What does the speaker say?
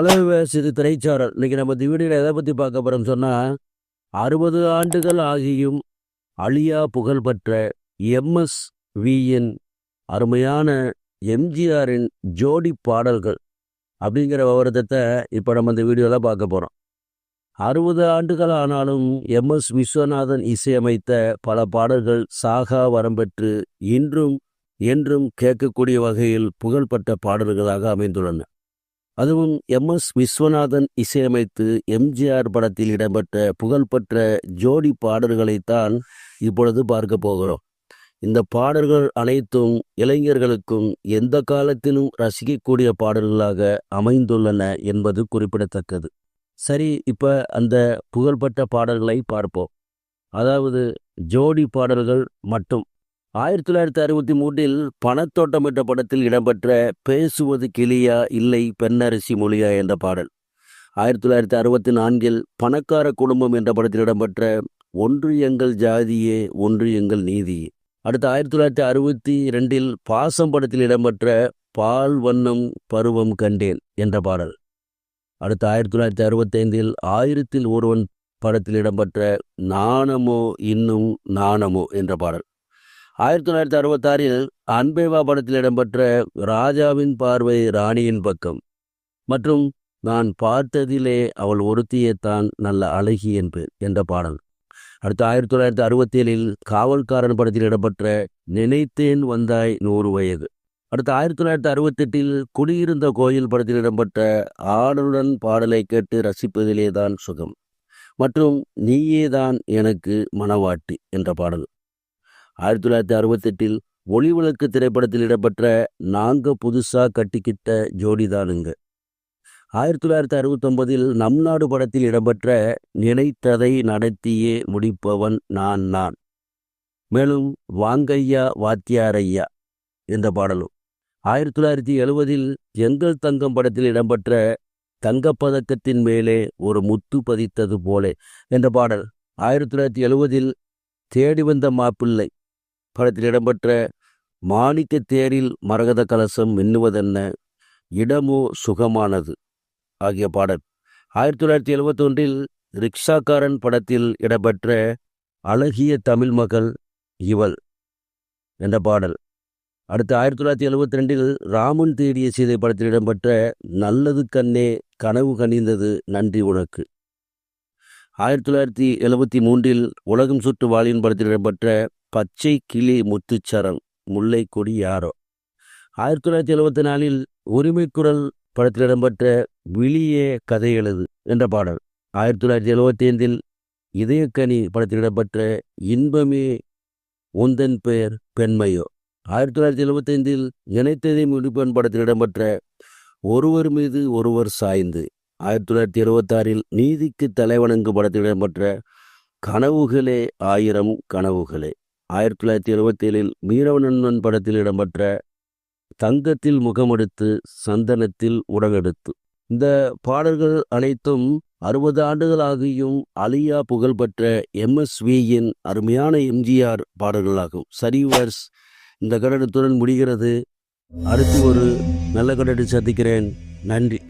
Hello இது திரைச்சாரல். இன்னைக்கு நம்ம இந்த வீடியோவில் எதை பற்றி பார்க்க போகிறோம்னு சொன்னால், 60 ஆண்டுகள் ஆகியும் அழியா புகழ்பெற்ற எம்எஸ்வியின் அருமையான எம்ஜிஆரின் ஜோடி பாடல்கள் அப்படிங்கிற விவரத்தை இப்போ நம்ம இந்த வீடியோவில் பார்க்க போகிறோம். 60 ஆண்டுகள் ஆனாலும் எம்எஸ் விஸ்வநாதன் இசையமைத்த பல பாடல்கள் சாகா வரம் பெற்று இன்றும் என்றும் கேட்கக்கூடிய வகையில் புகழ்பெற்ற பாடல்களாக அமைந்துள்ளன. அதுவும் எம்எஸ் விஸ்வநாதன் இசையமைத்து எம்ஜிஆர் படத்தில் இடம்பெற்ற புகழ்பெற்ற ஜோடி பாடல்களைத்தான் இப்பொழுது பார்க்க போகிறோம். இந்த பாடல்கள் அனைத்தும் இளைஞர்களுக்கும் எந்த காலத்திலும் ரசிக்கக்கூடிய பாடல்களாக அமைந்துள்ளன என்பது குறிப்பிடத்தக்கது. சரி, இப்போ அந்த புகழ்பெற்ற பாடல்களை பார்ப்போம். அதாவது ஜோடி பாடல்கள் மட்டும். 1963 பணத்தோட்டம் என்ற படத்தில் இடம்பெற்ற பேசுவது கிளியா இல்லை பெண்ணரசி மொழியா என்ற பாடல். 1964 பணக்கார குடும்பம் என்ற படத்தில் இடம்பெற்ற ஒன்று எங்கள் ஜாதியே ஒன்று எங்கள் நீதியே. அடுத்து 1962 பாசம் படத்தில் இடம்பெற்ற பால் வண்ணம் பருவம் கண்டேன் என்ற பாடல். அடுத்து 1965 ஆயிரத்தில் ஒருவன் படத்தில் இடம்பெற்ற நாணமோ இன்னும் நாணமோ என்ற பாடல். 1966 அன்பேவா படத்தில் இடம்பெற்ற ராஜாவின் பார்வை ராணியின் பக்கம் மற்றும் நான் பார்த்ததிலே அவள் ஒருத்தியைத்தான் நல்ல அழகி என்பேன் என்ற பாடல். அடுத்து 1967 காவல்காரன் படத்தில் இடம்பெற்ற நினைத்தேன் வந்தாய் 100 வயது. அடுத்து 1968 குடியிருந்த கோயில் படத்தில் இடம்பெற்ற ஆடலுடன் பாடலை கேட்டு ரசிப்பதிலே தான் சுகம் மற்றும் நீயேதான் எனக்கு மனவாட்டி என்ற பாடல். 1968 ஒளிவிளக்கு திரைப்படத்தில் இடம்பெற்ற நாங்க புதுசா கட்டிக்கிட்ட ஜோடிதானுங்க. 1969 நம் நாடு படத்தில் இடம்பெற்ற நினைத்ததை நடத்தியே முடிப்பவன் நான் நான். மேலும் வாங்கையா வாத்தியாரையா என்ற பாடலும். 1970 எங்கள் தங்கம் படத்தில் இடம்பெற்ற தங்கப்பதக்கத்தின் மேலே ஒரு முத்து பதித்தது போலே என்ற பாடல். 1970 தேடி வந்த மாப்பிள்ளை படத்தில் இடம்பெற்ற மாணிக்க தேரில் மரகத கலசம் மின்னுவதென்ன இடமோ சுகமானது ஆகிய பாடல். 1971 ரிக்ஷாக்காரன் படத்தில் இடம்பெற்ற அழகிய தமிழ் மகள் இவள் என்ற பாடல். அடுத்து 1972 ராமன் தேடிய சீதை படத்தில் இடம்பெற்ற நல்லது கண்ணே கனவு கனிந்தது நன்றி உனக்கு. 1973 உலகம் சுற்று வாலியின் படத்தில் இடம்பெற்ற பச்சை கிளி முத்துச்சரம் முல்லை கொடி யாரோ. 1974 உரிமைக்குரல் படத்தில் இடம்பெற்ற விழியே கதை எழுது என்ற பாடல். 1975 இதயக்கனி படத்தில் இடம்பெற்ற இன்பமே உந்தன் பெயர் பெண்மையோ. 1975 நினைத்ததை முடிப்பன் படத்தில் இடம்பெற்ற ஒருவர் மீது ஒருவர் சாய்ந்து. 1976 நீதிக்கு தலைவணங்கு படத்தில் இடம்பெற்ற கனவுகளே ஆயிரம் கனவுகளே. 1977 மீனவனன் படத்தில் இடம்பெற்ற தங்கத்தில் முகமெடுத்து சந்தனத்தில் உடலெடுத்து. இந்த பாடல்கள் அனைத்தும் 60 ஆண்டுகள் ஆகியும் அழியா புகழ்பெற்ற எம்எஸ்வியின் அருமையான எம்ஜிஆர் பாடல்களாகும். சரிவர்ஸ், இந்த கட்டடத்துடன் முடிகிறது. அடுத்து ஒரு நல்ல கட்டடத்தை சந்திக்கிறேன். நன்றி.